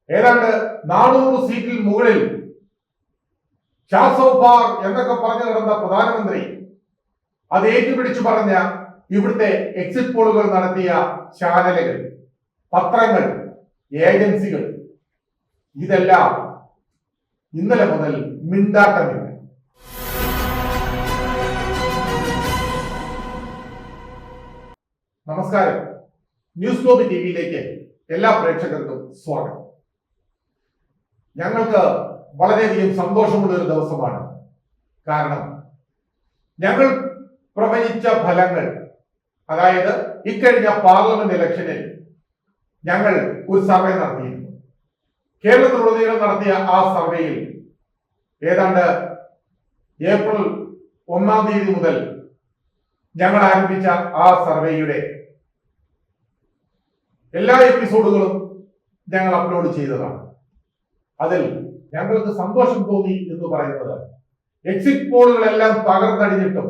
ഏതാണ്ട് 400 സീറ്റിൽ മുകളിൽ ഷാസോഫാർ എന്നൊക്കെ പറഞ്ഞു നടന്ന പ്രധാനമന്ത്രി അത് ഏറ്റുപിടിച്ചു പറഞ്ഞ ഇവിടുത്തെ എക്സിറ്റ് പോളുകൾ നടത്തിയ ചാനലുകൾ, പത്രങ്ങൾ, ഏജൻസികൾ ഇതെല്ലാം ഇന്നലെ മുതൽ മിണ്ടാട്ടമില്ല. നമസ്കാരം. ന്യൂസ് ഗ്ലോബ് ടിവിയിലേക്ക് എല്ലാ പ്രേക്ഷകർക്കും സ്വാഗതം. ഞങ്ങൾക്ക് വളരെയധികം സന്തോഷമുള്ള ഒരു ദിവസമാണ്. കാരണം ഞങ്ങൾ പ്രവചിച്ച ഫലങ്ങൾ, അതായത് ഇക്കഴിഞ്ഞ പാർലമെന്റ് ഇലക്ഷനിൽ ഞങ്ങൾ ഒരു സർവേ നടത്തിയിരുന്നു. കേരളത്തിലുടനീളം നടത്തിയ ആ സർവേയിൽ ഏതാണ്ട് ഏപ്രിൽ 1-ാം തീയതി മുതൽ ഞങ്ങൾ ആരംഭിച്ച ആ സർവേയുടെ എല്ലാ എപ്പിസോഡുകളും ഞങ്ങൾ അപ്ലോഡ് ചെയ്തതാണ്. അതിൽ ഞങ്ങൾക്ക് സന്തോഷം തോന്നി എന്ന് പറയുന്നത്, എക്സിറ്റ് പോളുകളെല്ലാം തകർന്നടിഞ്ഞിട്ടും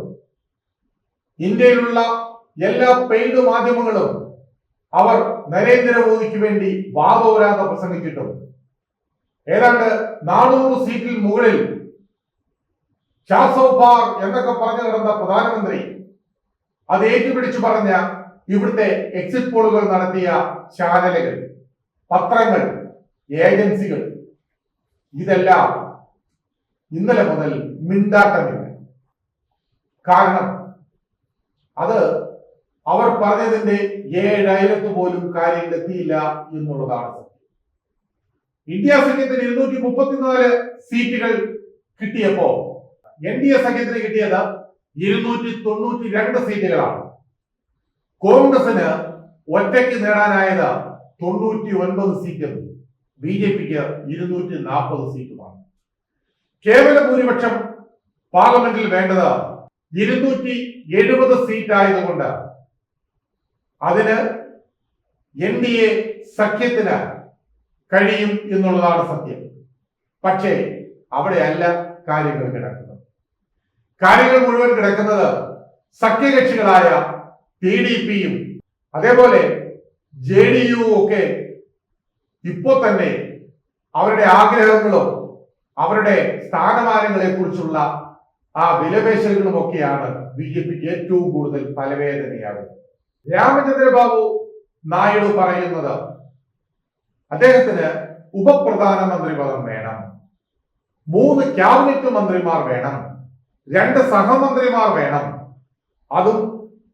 ഇന്ത്യയിലുള്ള എല്ലാ പെയ്ഡ് മാധ്യമങ്ങളും അവർ നരേന്ദ്രമോദിക്ക് വേണ്ടി വാദോരാതെ പ്രസംഗിച്ചിട്ടും ഏതാണ്ട് 400 സീറ്റിൽ മുകളിൽ ഷാസോഫാർ എന്നൊക്കെ പറഞ്ഞു നടന്ന പ്രധാനമന്ത്രി അത് ഏറ്റുപിടിച്ചു പറഞ്ഞ ഇവിടുത്തെ എക്സിറ്റ് പോളുകൾ നടത്തിയ ചാനലുകൾ, പത്രങ്ങൾ, ഏജൻസികൾ ഇതെല്ലാം ഇന്നലെ മുതൽ മിണ്ടാട്ടമില്ല. കാരണം അത് അവർ പറഞ്ഞതിന്റെ 7/10 പോലും കാര്യങ്ങൾ എത്തിയില്ല എന്നുള്ളതാണ് സത്യം. ഇന്ത്യ സഖ്യത്തിന് 234 സീറ്റുകൾ കിട്ടിയപ്പോ NDA സഖ്യത്തിന് കിട്ടിയത് 292 സീറ്റുകളാണ്. കോൺഗ്രസിന് ഒറ്റയ്ക്ക് നേടാനായത് 99 സീറ്റും BJPക്ക് 240 സീറ്റുമാണ്. കേവല ഭൂരിപക്ഷം പാർലമെന്റിൽ വേണ്ടത് 270 സീറ്റ് ആയതുകൊണ്ട് അതിന് NDA സഖ്യത്തിന് കഴിയും എന്നുള്ളതാണ് സത്യം. പക്ഷേ അവിടെയല്ല കാര്യങ്ങൾ കിടക്കുന്നത്. കാര്യങ്ങൾ മുഴുവൻ കിടക്കുന്നത് സഖ്യകക്ഷികളായ TDPയും അതേപോലെ JDU ഒക്കെ ഇപ്പോൾ തന്നെ അവരുടെ ആഗ്രഹങ്ങളോ അവരുടെ സ്ഥാനമാനങ്ങളെ കുറിച്ചുള്ള ആ വിലപേശലുകളും ഒക്കെയാണ് BJPക്ക് ഏറ്റവും കൂടുതൽ തലവേദനയാകുന്നത്. രാമചന്ദ്രബാബു നായിഡു പറയുന്നത് അദ്ദേഹത്തിന് ഉപപ്രധാനമന്ത്രി പദം വേണം, 3 ക്യാബിനറ്റ് മന്ത്രിമാർ വേണം, 2 സഹമന്ത്രിമാർ വേണം. അതും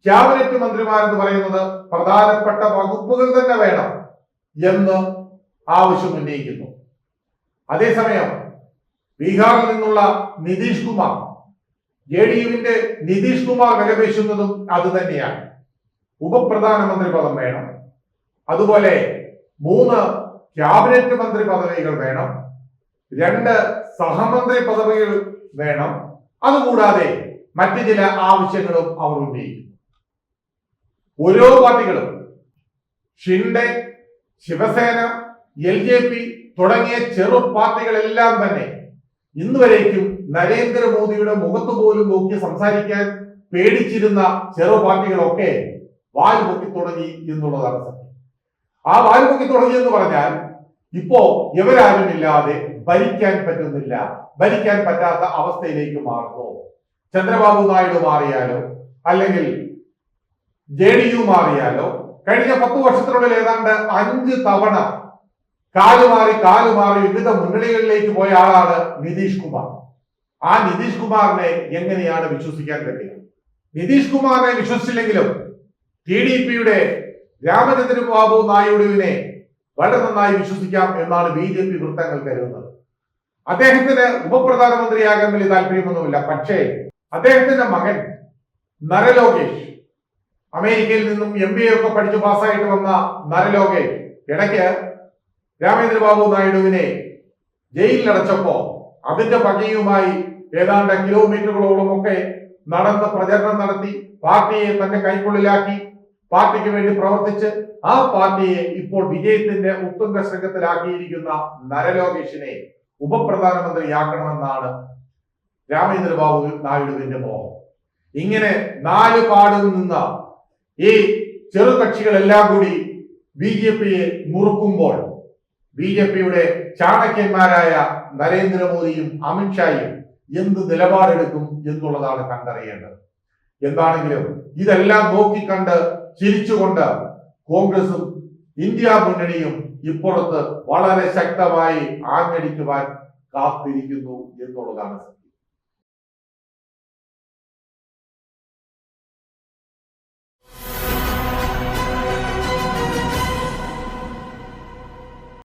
ക്യാബിനറ്റ് മന്ത്രിമാർ എന്ന് പറയുന്നത് പ്രധാനപ്പെട്ട വകുപ്പുകൾ തന്നെ വേണം എന്ന് ആവശ്യം ഉന്നയിക്കുന്നു. അതേസമയം ബീഹാറിൽ നിന്നുള്ള നിതീഷ് കുമാർ, JDUവിന്റെ നിതീഷ് കുമാർ വിലപേശുന്നതും അത് തന്നെയാണ്. ഉപപ്രധാനമന്ത്രി പദം വേണം, അതുപോലെ 3 ക്യാബിനറ്റ് മന്ത്രി പദവികൾ വേണം, 2 സഹമന്ത്രി പദവികൾ വേണം. അതുകൂടാതെ മറ്റു ചില ആവശ്യങ്ങളും അവർ ഉന്നയിക്കുന്നു. ഓരോ പാർട്ടികളും ഷിൻഡെ, ശിവസേന, LJP തുടങ്ങിയ ചെറു പാർട്ടികളെല്ലാം തന്നെ ഇന്നുവരേക്കും നരേന്ദ്രമോദിയുടെ മുഖത്ത് പോലും നോക്കി സംസാരിക്കാൻ പേടിച്ചിരുന്ന ചെറു പാർട്ടികളൊക്കെ വാൽ പൊക്കി തുടങ്ങി എന്നുള്ളതാണ് സത്യം. ആ വാൽ പൊക്കി തുടങ്ങി എന്ന് പറഞ്ഞാൽ ഇപ്പോ ഇവരാരുമില്ലാതെ ഭരിക്കാൻ പറ്റുന്നില്ല, ഭരിക്കാൻ പറ്റാത്ത അവസ്ഥയിലേക്ക് മാറുന്നു. ചന്ദ്രബാബു നായിഡു മാറിയാലോ അല്ലെങ്കിൽ JDU മാറിയാലോ കഴിഞ്ഞ 10 വർഷത്തിനുള്ളിൽ ഏതാണ്ട് 5 തവണ കാലുമാറി വിവിധ മുന്നണികളിലേക്ക് പോയ ആളാണ് നിതീഷ് കുമാർ. ആ നിതീഷ് കുമാറിനെ എങ്ങനെയാണ് വിശ്വസിക്കാൻ കഴിയുക? നിതീഷ് കുമാറിനെ വിശ്വസിച്ചില്ലെങ്കിലും TDPയുടെ രാമചന്ദ്രബാബു നായിഡുവിനെ വളരെ നന്നായി വിശ്വസിക്കാം എന്നാണ് BJP വൃത്തങ്ങൾ കരുതുന്നത്. അദ്ദേഹത്തിന് ഉപപ്രധാനമന്ത്രിയാകാൻ വലിയ താല്പര്യമൊന്നുമില്ല. പക്ഷേ അദ്ദേഹത്തിന്റെ മകൻ നരലോകേഷ്, അമേരിക്കയിൽ നിന്നും MBA ഒക്കെ പഠിച്ചു പാസ്സായിട്ട് വന്ന നരലോകേഷ് ഇടയ്ക്ക് രാമചന്ദ്രബാബു നായിഡുവിനെ ജയിലിലടച്ചപ്പോ അതിന്റെ പകയുമായി ഏതാണ്ട് കിലോമീറ്ററുകളോളം ഒക്കെ നടന്ന് പ്രചരണം നടത്തി പാർട്ടിയെ തന്റെ കൈക്കുള്ളിലാക്കി പാർട്ടിക്ക് വേണ്ടി പ്രവർത്തിച്ച് ആ പാർട്ടിയെ ഇപ്പോൾ വിജയത്തിന്റെ ഉത്തുംഗ ശൃംഖത്തിലാക്കിയിരിക്കുന്ന നരലോകേഷിനെ ഉപപ്രധാനമന്ത്രിയാക്കണമെന്നാണ് രാമചന്ദ്രബാബു നായിഡുവിന്റെ മോഹം. ഇങ്ങനെ 4 പാടിൽ നിന്ന് ഈ ചെറുകക്ഷികളെല്ലാം കൂടി BJPയെ മുറുക്കുമ്പോൾ BJPയുടെ ചാണക്യന്മാരായ നരേന്ദ്രമോദിയും അമിത്ഷായും എന്ത് നിലപാടെടുക്കും എന്നുള്ളതാണ് കണ്ടറിയേണ്ടത്. എന്താണെങ്കിലും ഇതെല്ലാം നോക്കിക്കണ്ട് ചിരിച്ചുകൊണ്ട് കോൺഗ്രസും ഇന്ത്യ മുന്നണിയും ഇപ്പുറത്ത് വളരെ ശക്തമായി ആഞ്ഞടിക്കുവാൻ കാത്തിരിക്കുന്നു എന്നുള്ളതാണ്.